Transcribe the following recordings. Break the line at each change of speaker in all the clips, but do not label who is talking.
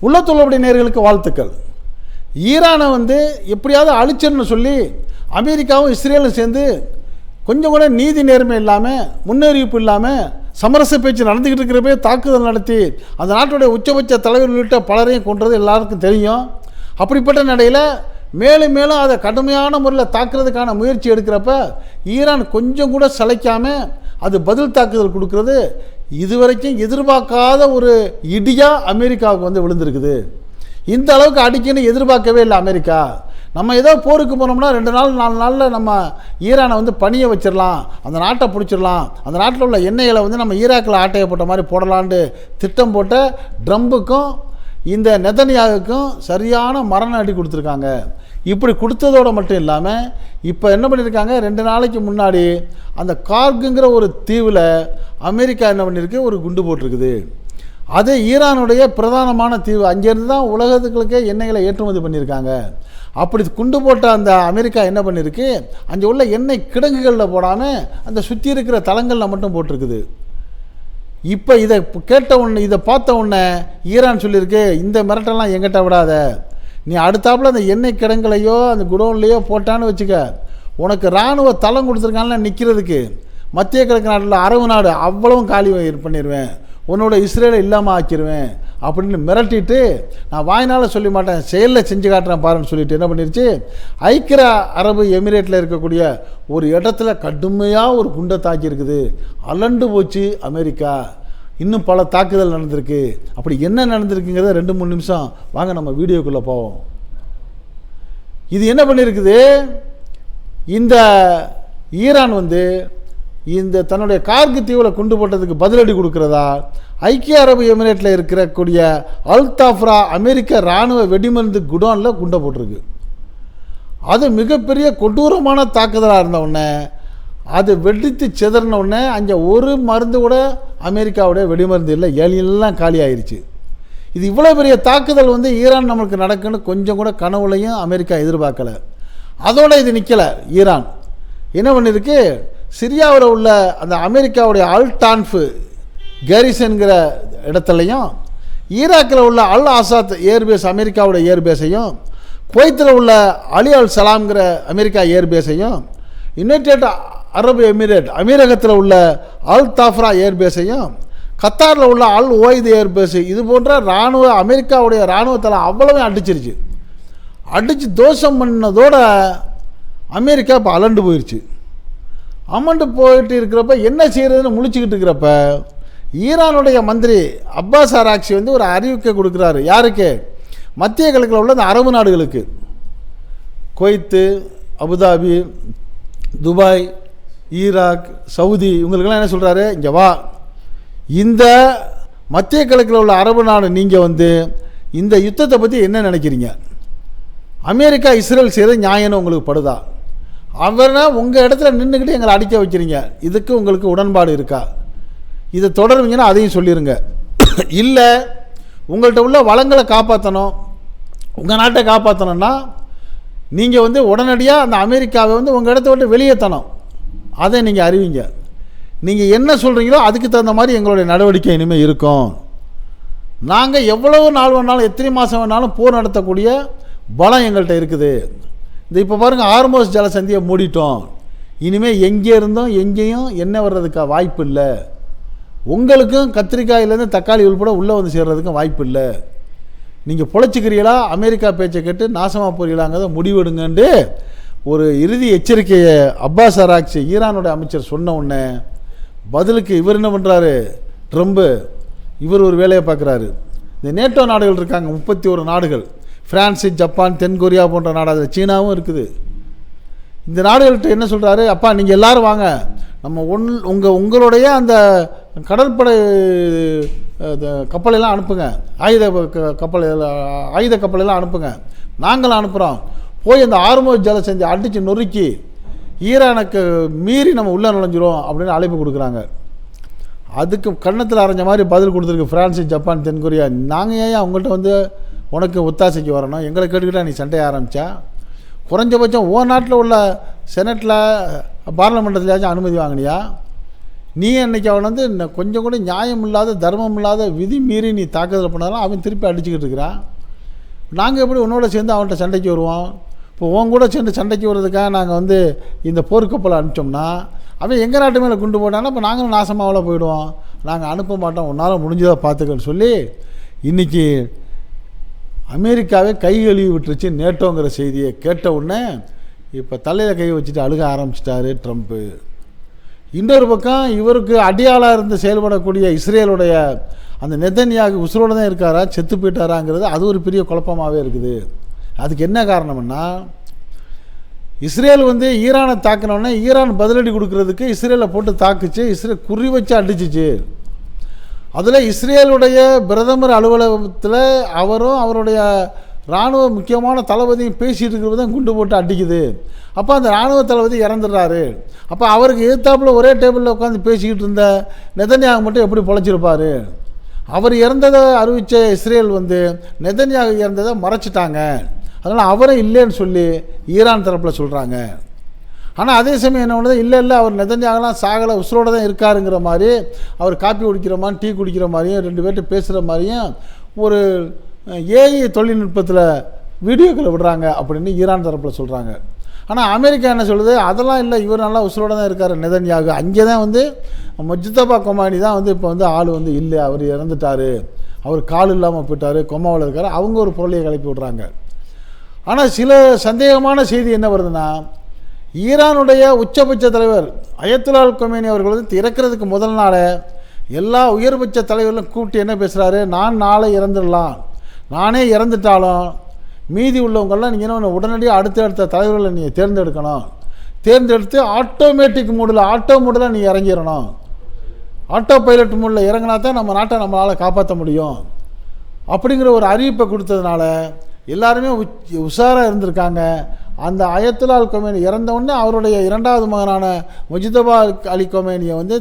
உள்ளத்துள்ளபடி நேயர்களுக்கு வாழ்த்துக்கள். ஈரானை வந்து எப்படியாவது அழிச்சிடணும்னு சொல்லி அமெரிக்காவும் இஸ்ரேலும் சேர்ந்து கொஞ்சம் கூட நீதி நேர்மை இல்லாமல், முன்னறிவிப்பு இல்லாமல், சமரச பேச்சு நடந்துக்கிட்டு இருக்கிறப்பே தாக்குதல் நடத்தி அந்த நாட்டுடைய உச்சபட்ச தலைவர் உள்ளிட்ட பலரையும் கொன்றது எல்லாருக்கும் தெரியும். அப்படிப்பட்ட நிலையில் மேலும் மேலும் அதை கடுமையான முறையில் தாக்குறதுக்கான முயற்சி எடுக்கிறப்ப ஈரான் கொஞ்சம் கூட சளைக்காமல் அது பதில் தாக்குதல் கொடுக்கறது இதுவரைக்கும் எதிர்பார்க்காத ஒரு இடியாக அமெரிக்காவுக்கு வந்து விழுந்திருக்குது. இந்த அளவுக்கு அடிக்கணும்னு எதிர்பார்க்கவே இல்லை அமெரிக்கா. நம்ம ஏதோ போருக்கு போனோம்னா 2 நாள் 4 நாளில் நம்ம ஈரானை வந்து பணியை வச்சிடலாம், அந்த நாட்டை பிடிச்சிடலாம், அந்த நாட்டில் உள்ள எண்ணெய்களை வந்து நம்ம ஈராக்கில் ஆட்டையை போட்ட மாதிரி போடலான்ட்டு திட்டம் போட்ட ட்ரம்புக்கும் இந்த நெதன்யாகுக்கும் சரியான மரண அடி கொடுத்துருக்காங்க. இப்படி கொடுத்ததோடு மட்டும் இல்லாமல் இப்போ என்ன பண்ணியிருக்காங்க, 2 நாளைக்கு முன்னாடி அந்த கார்குங்கிற ஒரு தீவில் அமெரிக்கா என்ன பண்ணியிருக்கு, ஒரு குண்டு போட்டிருக்குது. அது ஈரானுடைய பிரதானமான தீவு. அங்கேருந்து தான் உலகத்துக்களுக்கே எண்ணெய்களை ஏற்றுமதி பண்ணியிருக்காங்க. அப்படி குண்டு போட்ட அந்த அமெரிக்கா என்ன பண்ணியிருக்கு, அங்கே உள்ள எண்ணெய் கிடங்குகளில் போடாமல் அந்த சுற்றி இருக்கிற தளங்களில் மட்டும் போட்டிருக்குது. இப்போ இதை கேட்ட உடனே, இதை பார்த்த உடனே ஈரான் சொல்லியிருக்கு, இந்த மிரட்டெல்லாம் எங்கிட்ட விடாத, நீ அடுத்தாப்புல அந்த எண்ணெய் கிடங்குலையோ அந்த குடோன்லையோ போட்டான்னு வச்சுக்க, உனக்கு இராணுவ தளம் கொடுத்துருக்கான்ல நிற்கிறதுக்கு, மத்திய கிழக்கு நாட்டில் அரபு நாடு அவ்வளவும் காலி பண்ணிடுவேன், உன்னோட இஸ்ரேலை இல்லாமல் ஆக்கிடுவேன் அப்படின்னு மிரட்டிட்டு, நான் வாய்னால் சொல்லி மாட்டேன் செயலில் செஞ்சு காட்டுறேன் பாருன்னு சொல்லிட்டு என்ன பண்ணிருச்சு, ஐக்கிய அரபு எமிரேட்டில் இருக்கக்கூடிய ஒரு இடத்துல கடுமையாக ஒரு குண்டை தாக்கியிருக்குது. அலண்டு போச்சு அமெரிக்கா. இன்னும் பல தாக்குதல் நடந்திருக்கு. அப்படி என்ன நடந்திருக்குங்கிறத 2-3 நிமிஷம் வாங்க நம்ம வீடியோக்குள்ளே போவோம். இது என்ன பண்ணியிருக்குது, இந்த ஈரான் வந்து இந்த தன்னுடைய கார்கு தீவில் குண்டு போட்டதுக்கு பதிலடி கொடுக்கிறதா ஐக்கிய அரபு எமிரேட்டில் இருக்கக்கூடிய அல்தாஃப்ரா அமெரிக்க இராணுவ வெடிமருந்து குடோனில் குண்டை போட்டிருக்கு. அது மிகப்பெரிய கொடூரமான தாக்குதலாக இருந்தவுடனே அது வெடித்து சிதறின உடனே அங்கே ஒரு மருந்து கூட அமெரிக்காவுடைய வெடிமருந்து இல்லை, எல்லாம் காலி ஆயிடுச்சு. இது இவ்வளோ பெரிய தாக்குதல் வந்து ஈரான் நம்மளுக்கு நடக்குன்னு கொஞ்சம் கூட கனவுலையும் அமெரிக்கா எதிர்பார்க்கலை. அதோடு இது நிற்கலை. ஈரான் என்ன பண்ணியிருக்கு, சிரியாவில் உள்ள அந்த அமெரிக்காவுடைய அல்-டான்ஃப் கேரிசன்கிற இடத்துலையும், ஈராக்கில் உள்ள அல் ஆசாத் ஏர்பேஸ் அமெரிக்காவுடைய ஏர்பேஸையும், குவைத்தில் உள்ள அலி அல் சலாம்ங்கிற அமெரிக்கா ஏர்பேஸையும், யுனைடெட் அரபு எமிரேட் அமீரகத்தில் உள்ள அல் தாஃப்ரா ஏர்பேஸையும், கத்தாரில் உள்ள அல் ஓய்து ஏர்பேஸு, இது போன்ற இராணுவ அமெரிக்காவுடைய இராணுவத்தில் அவ்வளவு அடிச்சிருச்சு. அடித்து தோஷம் பண்ணதோட அமெரிக்கா இப்போ அலண்டு போயிடுச்சு. அமண்டு போயிட்டு இருக்கிறப்ப என்ன செய்கிறதுன்னு முழிச்சுக்கிட்டு இருக்கிறப்ப ஈரானுடைய மந்திரி அப்பாஸ் அராக்சி வந்து ஒரு அறிவிக்கை கொடுக்குறாரு. யாருக்கு, மத்திய கிழக்கில் உள்ள இந்த அரபு நாடுகளுக்கு, Kuwait, Abu Dhabi, Dubai, Iraq, Saudi, இவங்களுக்கெல்லாம் என்ன சொல்கிறாரு, இங்கே வா, இந்த மத்திய கிழக்கில் உள்ள அரபு நாடு நீங்கள் வந்து இந்த யுத்தத்தை பற்றி என்ன நினைக்கிறீங்க, அமெரிக்கா இஸ்ரேல் செய்கிறது நியாயம்னு உங்களுக்கு படுதா, அவர்னா உங்கள் இடத்துல நின்றுக்கிட்டு எங்களை அடிக்க வைக்கிறீங்க, இதுக்கு உங்களுக்கு உடன்பாடு இருக்கா, இதை தொடருவீங்கன்னா அதையும் சொல்லிடுங்க. இல்லை உங்கள்கிட்ட உள்ள வளங்களை காப்பாற்றணும், உங்கள் நாட்டை காப்பாற்றணும்னா நீங்கள் வந்து உடனடியாக அந்த அமெரிக்காவை வந்து உங்கள் இடத்த விட்டு வெளியேற்றணும், அதை நீங்கள் அறிவிங்க. நீங்கள் என்ன சொல்கிறீங்களோ அதுக்கு தகுந்த மாதிரி எங்களுடைய நடவடிக்கை இனிமேல் இருக்கும். நாங்கள் எவ்வளவு நாள் வேணாலும் எத்தனை மாதம் வேணாலும் போர் நடத்தக்கூடிய பலம் எங்கள்கிட்ட இருக்குது. இந்த இப்போ பாருங்கள், ஹார்மோஸ் ஜலசந்தியை மூடிட்டோம், இனிமேல் எங்கே இருந்தோம் எங்கேயும் எண்ணெய் வர்றதுக்கு வாய்ப்பு இல்லை, உங்களுக்கும் கத்திரிக்காயிலேருந்து தக்காளி உள்பட உள்ளே வந்து சேர்றதுக்கும் வாய்ப்பு இல்லை, நீங்கள் பொழைச்சிக்கிறீங்களா அமெரிக்கா பேச்சை கேட்டு நாசமாக போகிறீங்களாங்கிறத முடிவெடுங்கன்ட்டு ஒரு இறுதி எச்சரிக்கையை அப்பாஸ் அராக்சி ஈரானுடைய அமைச்சர் சொன்ன உடனே பதிலுக்கு இவர் என்ன பண்ணுறாரு, ட்ரம்பு, இவர் ஒரு வேலையை பார்க்குறாரு. இந்த நேட்டோ நாடுகள் இருக்காங்க, 31 நாடுகள், பிரான்ஸு, ஜப்பான், தென்கொரியா போன்ற நாடு, அதில் சீனாவும் இருக்குது. இந்த நாடுகள்கிட்ட என்ன சொல்கிறாரு, அப்பா நீங்கள் எல்லோரும் வாங்க, நம்ம உங்களுடைய அந்த கடற்படை கப்பலெல்லாம் அனுப்புங்க, ஆயுத கப்பலெல்லாம் அனுப்புங்க, நாங்களும் அனுப்புகிறோம், போய் அந்த ஹார்மோஸ் ஜலசந்தி அடித்து நொறுக்கி ஈரானுக்கு மீறி நம்ம உள்ளே நுழைஞ்சிரும் அப்படின்னு அழைப்பு கொடுக்குறாங்க. அதுக்கு கன்னத்தில் அரைஞ்ச மாதிரி பதில் கொடுத்துருக்கு பிரான்ஸு, ஜப்பான், தென்கொரியா. நாங்கள் ஏன் அவங்கள்ட்ட வந்து உனக்கு ஒத்தாசைக்கு வரணும், எங்களை கேட்டுக்கிட்டா நீ சண்டையை ஆரம்பித்தா, குறைஞ்சபட்சம் நாட்டில் உள்ள செனட்டில் பார்லமெண்ட்லையாச்சும் அனுமதி வாங்கினியா, நீ அன்றைக்கி அவன் வந்து கொஞ்சம் கூட நியாயம் இல்லாத தர்மம் இல்லாத விதி மீறி நீ தாக்குதல் பண்ணாலும் அவன் திருப்பி அடிச்சுக்கிட்டு இருக்கிறான். நாங்கள் எப்படி உன்னோட சேர்ந்து அவன்கிட்ட சண்டைக்கு வருவோம்? இப்போ உன் கூட சேர்ந்து சண்டைக்கு வர்றதுக்காக நாங்கள் வந்து இந்த போர்க்கப்பலை அனுப்பிச்சோம்னா அவன் எங்கள் நாட்டு மேலே குண்டு போட்டான்னா இப்போ நாங்களும் நாசமாகல போயிடுவோம். நாங்கள் அனுப்ப மாட்டோம், உன்னால் முடிஞ்சதாக பார்த்துக்கன்னு சொல்லி இன்றைக்கி அமெரிக்காவே கை கழுவி விட்டுருச்சு நேட்டோங்கிற செய்தியை கேட்ட உடனே இப்போ தலையில் கை வச்சுட்டு அழுக ஆரம்பிச்சிட்டாரு ட்ரம்ப்பு. இன்னொரு பக்கம் இவருக்கு அடியாளாக இருந்து செயல்படக்கூடிய இஸ்ரேலுடைய அந்த நெதன்யாகு உசுரோடு தான் இருக்காரா செத்து போயிட்டாராங்கிறது அது ஒரு பெரிய குழப்பமாகவே இருக்குது. அதுக்கு என்ன காரணம்னா, இஸ்ரேல் வந்து ஈரானை தாக்கினோடனே ஈரான் பதிலடி கொடுக்கறதுக்கு இஸ்ரேலை போட்டு தாக்குச்சு, இஸ்ரேல் குறி வச்சு அடிச்சிச்சு. அதில் இஸ்ரேலுடைய பிரதமர் அலுவலகத்தில் அவரும் அவருடைய இராணுவ முக்கியமான தளபதியும் பேசிகிட்டு இருக்கிறது தான் குண்டு போட்டு அடிக்குது. அப்போ அந்த இராணுவ தளபதி இறந்துடுறாரு. அப்போ அவருக்கு எதிர்த்தாப்பில் ஒரே டேபிளில் உட்காந்து பேசிக்கிட்டு இருந்த நெதன்யாகு மட்டும் எப்படி பொழைச்சிருப்பார்? அவர் இறந்ததை அறிவித்த இஸ்ரேல் வந்து நெதன்யாகு இறந்ததை மறைச்சிட்டாங்க. அதனால் அவரை இல்லைன்னு சொல்லி ஈரான் தரப்பில் சொல்கிறாங்க. ஆனால் அதே சமயம் என்ன பண்ணுறது, இல்லை அவர் நெதன்யாகுலாம் சாகலை உசுரோடு தான் இருக்காருங்கிற மாதிரி அவர் காப்பி குடிக்கிற மாதிரி டீ குடிக்கிற மாதிரியும் 2 பேர்கிட்ட பேசுகிற மாதிரியும் ஒரு ஏஐ தொழில்நுட்பத்தில் வீடியோக்களை விடுறாங்க அப்படின்னு ஈரான் தரப்பில் சொல்கிறாங்க. ஆனால் அமெரிக்கா என்ன சொல்லுது, அதெல்லாம் இல்லை, இவர் நல்லா உசுரோடு தான் இருக்கார் நெதன்யாகு. அங்கே தான் வந்து முஜ்தபா கொமானி தான் வந்து இப்போ வந்து ஆள் வந்து இல்லை, அவர் இறந்துட்டார், அவர் கால் இல்லாமல் போயிட்டார், கொமாவில் இருக்கார், அவங்க ஒரு பொருளையை கிளப்பி விட்றாங்க. ஆனால் சில சந்தேகமான செய்தி என்ன வருதுன்னா, ஈரானுடைய உச்சபட்ச தலைவர் அயத்துல்லால் கொமேனி அவர்கள் வந்து இறக்கிறதுக்கு முதல் நாளே எல்லா உயர்பட்ச தலைவர்களும் கூப்பிட்டு என்ன பேசுகிறாரு, நான் நாளை இறந்துடலாம், நானே இறந்துட்டாலும் மீதி உள்ளவங்கள்லாம் நீங்கள் என்ன உடனடியாக அடுத்த தலைவர்களை நீங்கள் தேர்ந்தெடுக்கணும், தேர்ந்தெடுத்து ஆட்டோமேட்டிக் மூடில் நீங்கள் இறங்கிடணும், ஆட்டோ பைலட் மூடில் இறங்கினா தான் நம்ம நாட்டை நம்மளால் காப்பாற்ற முடியும் அப்படிங்கிற ஒரு அறிவிப்பை கொடுத்ததுனால எல்லாருமே உஷாராக இருந்திருக்காங்க. அந்த அயத்துல்லால் கொமேனி இறந்தவுடனே அவருடைய 2வது மகனான முஜ்தபா அலி கொமேனியை வந்து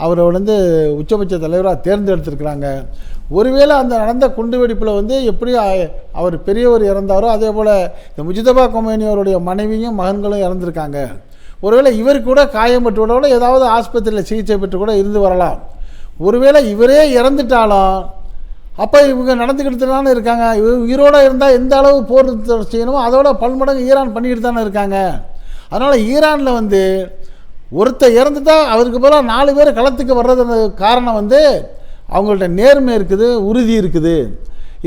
அவரை வந்து உச்சபட்ச தலைவராக தேர்ந்தெடுத்திருக்கிறாங்க. ஒருவேளை அந்த நடந்த குண்டுவெடிப்பில் வந்து எப்படி அவர் பெரியவர் இறந்தாரோ அதே போல் இந்த முஜ்தபா கொமேனி அவருடைய மனைவியும் மகன்களும் இறந்துருக்காங்க. ஒருவேளை இவர் கூட காயப்பட்டுவிட ஏதாவது ஆஸ்பத்திரியில் சிகிச்சை பெற்று கூட இருந்து வரலாம். ஒருவேளை இவரே இறந்துட்டாலும் அப்போ இவங்க நடந்துக்கிட்டு தானே இருக்காங்க. உயிரோடு இருந்தால் எந்த அளவு போர் செய்யணுமோ அதோட பல்மடங்கு ஈரான் பண்ணிக்கிட்டு தானே இருக்காங்க. அதனால் ஈரானில் வந்து ஒருத்தர் இறந்துட்டால் அவருக்கு பதிலாக 4 பேர் களத்துக்கு வர்றது காரணம் வந்து அவங்கள்ட்ட நேர்மை இருக்குது, உறுதி இருக்குது.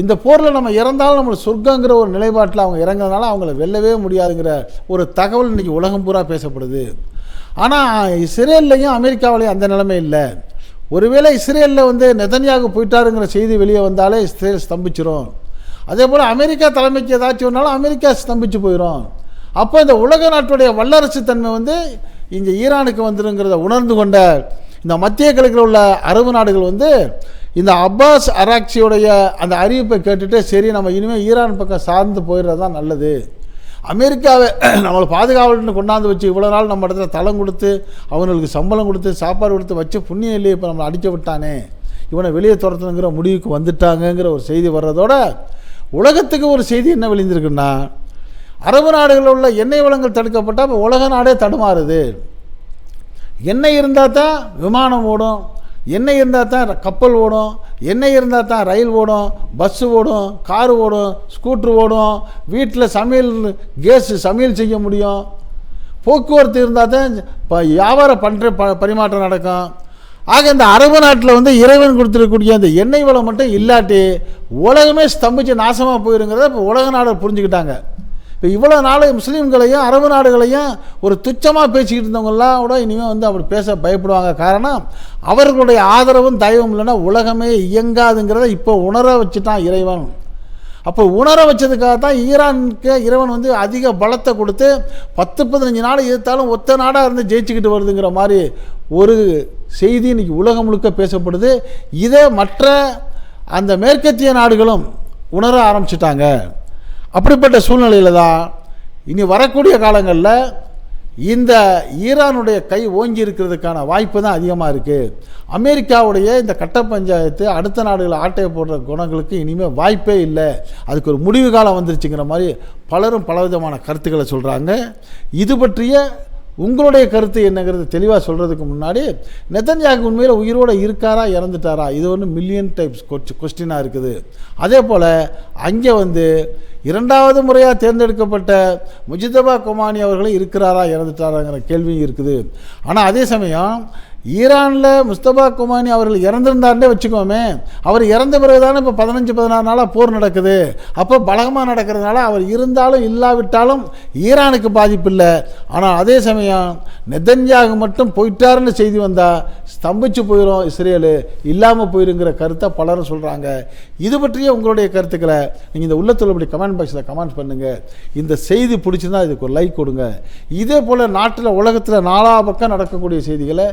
இந்த போரில் நம்ம இறந்தாலும் நம்மளுக்கு சொர்க்கங்கிற ஒரு நிலைப்பாட்டில் அவங்க இறங்குறதுனால அவங்கள வெல்லவே முடியாதுங்கிற ஒரு தகவல் இன்றைக்கி உலகம் பூரா பேசப்படுது. ஆனால் இஸ்ரேல்லையும் அமெரிக்காவிலையும் அந்த நிலைமை இல்லை. ஒருவேளை இஸ்ரேலில் வந்து நெதன்யாகு போயிட்டாருங்கிற செய்தி வெளியே வந்தாலே இஸ்ரேல் ஸ்தம்பிச்சிரும். அதே போல் அமெரிக்கா தலைமைக்கு ஏதாச்சும் ஒன்றாலும் அமெரிக்கா ஸ்தம்பிச்சு போயிடும். அப்போ இந்த உலக நாட்டுடைய வல்லரசு தன்மை வந்து இங்கே ஈரானுக்கு வந்துருங்கிறத உணர்ந்து கொண்ட இந்த மத்திய கிழக்கில் உள்ள அரபு நாடுகள் வந்து இந்த அப்பாஸ் அராக்சியோடைய அந்த அறிவிப்பை கேட்டுட்டு சரி நம்ம இனிமேல் ஈரான் பக்கம் சார்ந்து போயிடுறது தான் நல்லது, அமெரிக்காவை நம்மளை பாதுகாவல்னு கொண்டாந்து வச்சு இவ்வளோ நாள் நம்ம இடத்துல தளம் கொடுத்து அவங்களுக்கு சம்பளம் கொடுத்து சாப்பாடு கொடுத்து வச்சு புண்ணியம் இல்லையே இப்போ நம்மளை அடிக்க விட்டானே, இவனை வெளியே துரத்தணுங்கிற முடிவுக்கு வந்துட்டாங்கங்கிற ஒரு செய்தி வர்றதோட உலகத்துக்கு ஒரு செய்தி என்ன விளைந்திருக்குன்னா, அரபு நாடுகளில் உள்ள எண்ணெய் வளங்கள் தடுக்கப்பட்டால் இப்போ உலக நாடே தடுமாறுது. எண்ணெய் இருந்தால் தான் விமானம் ஓடும், எண்ணெய் இருந்தால் தான் கப்பல் ஓடும், எண்ணெய் இருந்தால் தான் ரயில் ஓடும், பஸ்ஸு ஓடும், காரு ஓடும், ஸ்கூட்ரு ஓடும், வீட்டில் சமையல் செய்ய முடியும், போக்குவரத்து இருந்தால் தான் இப்போ வியாபார பரிமாற்றம் நடக்கும். ஆக இந்த அரபு நாட்டில் வந்து இறைவன் கொடுத்துருக்கக்கூடிய அந்த எண்ணெய் வளம் மட்டும் இல்லாட்டி உலகமே ஸ்தம்பிச்சு நாசமாக போயிருங்கிறத இப்போ உலக நாடு புரிஞ்சுக்கிட்டாங்க. இப்போ இவ்வளோ நாள் முஸ்லீம்களையும் அரபு நாடுகளையும் ஒரு துச்சமாக பேசிக்கிட்டு இருந்தவங்களாம் கூட இனிமேல் வந்து அப்படி பேச பயப்படுவாங்க. காரணம் அவர்களுடைய ஆதரவும் தயவும் இல்லைன்னா உலகமே இயங்காதுங்கிறத இப்போ உணர வச்சுட்டான் இறைவன். அப்போ உணர வச்சதுக்காக தான் ஈரானுக்கு இறைவன் வந்து அதிக பலத்தை கொடுத்து 10-15 நாள் எதிர்த்தாலும் ஒத்த நாடாக இருந்து ஜெயிச்சுக்கிட்டு வருதுங்கிற மாதிரி ஒரு செய்தி இன்றைக்கி உலகம் முழுக்க பேசப்படுது. இதை மற்ற அந்த மேற்கத்திய நாடுகளும் உணர ஆரம்பிச்சிட்டாங்க. அப்படிப்பட்ட சூழ்நிலையில் தான் இனி வரக்கூடிய காலங்களில் இந்த ஈரானுடைய கை ஓங்கி இருக்கிறதுக்கான வாய்ப்பு தான் அதிகமாக இருக்குது. அமெரிக்காவுடைய இந்த கட்ட பஞ்சாயத்து அடுத்த நாடுகளை ஆட்டையை போடுற குணங்களுக்கு இனிமேல் வாய்ப்பே இல்லை, அதுக்கு ஒரு முடிவு காலம் வந்துருச்சுங்கிற மாதிரி பலரும் பலவிதமான கருத்துக்களை சொல்கிறாங்க. இது பற்றிய உங்களுடைய கருத்து என்னங்கிறது தெளிவாக சொல்கிறதுக்கு முன்னாடி நெதன்யாகு உண்மையில் உயிரோடு இருக்காரா இறந்துட்டாரா, இது ஒன்று மில்லியன் டைப்ஸ் கொஸ்டினாக இருக்குது. அதே போல் அங்கே வந்து இரண்டாவது முறையாக தேர்ந்தெடுக்கப்பட்ட முஜிதபா கொமானி அவர்களும் இருக்கிறாரா இறந்துட்டாராங்கிற கேள்வியும் இருக்குது. ஆனால் அதே சமயம் ஈரானில் முஸ்தபா கொமானி அவர்கள் இறந்திருந்தாருன்னே வச்சுக்கோமே, அவர் இறந்த பிறகு தானே இப்போ 15-16 நாளாக போர் நடக்குது. அப்போ பலகமாக நடக்கிறதுனால அவர் இருந்தாலும் இல்லாவிட்டாலும் ஈரானுக்கு பாதிப்பு இல்லை. ஆனால் அதே சமயம் நெதன்யாகு மட்டும் போயிட்டாருன்னு செய்தி வந்தால் ஸ்தம்பிச்சு போயிடும் இஸ்ரேலு, இல்லாமல் போயிருங்கிற கருத்தை பலரும் சொல்கிறாங்க. இது பற்றிய உங்களுடைய கருத்துக்களை நீங்கள் இந்த உள்ளத்துள்ளபடி கமெண்ட் பாக்ஸில் கமெண்ட் பண்ணுங்கள். இந்த செய்தி பிடிச்சிருந்தா இதுக்கு ஒரு லைக் கொடுங்க. இதே போல் நாட்டில் உலகத்தில் 4 பக்கம் நடக்கக்கூடிய செய்திகளை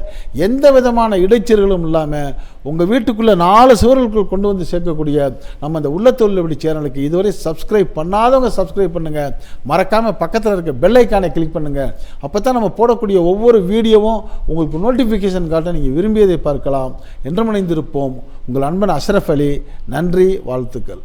எந்த விதமான இடைச்சல்களும் இல்லாமல் உங்கள் வீட்டுக்குள்ளே 4 சுவர்களுக்குள் கொண்டு வந்து சேர்க்கக்கூடிய நம்ம இந்த உள்ளத்துள்ளபடி சேனலுக்கு இதுவரை சப்ஸ்கிரைப் பண்ணாதவங்க சப்ஸ்கிரைப் பண்ணுங்கள். மறக்காமல் பக்கத்தில் இருக்க பெல் ஐக்கானை கிளிக் பண்ணுங்கள். அப்போ தான் நம்ம போடக்கூடிய ஒவ்வொரு வீடியோவும் உங்களுக்கு நோட்டிஃபிகேஷன் காட்ட நீங்கள் விரும்பியதை பார்க்கலாம். என்றும் இணைந்திருப்போம். உங்கள் அன்பன் அஷ்ரஃப் அலி. நன்றி, வாழ்த்துக்கள்.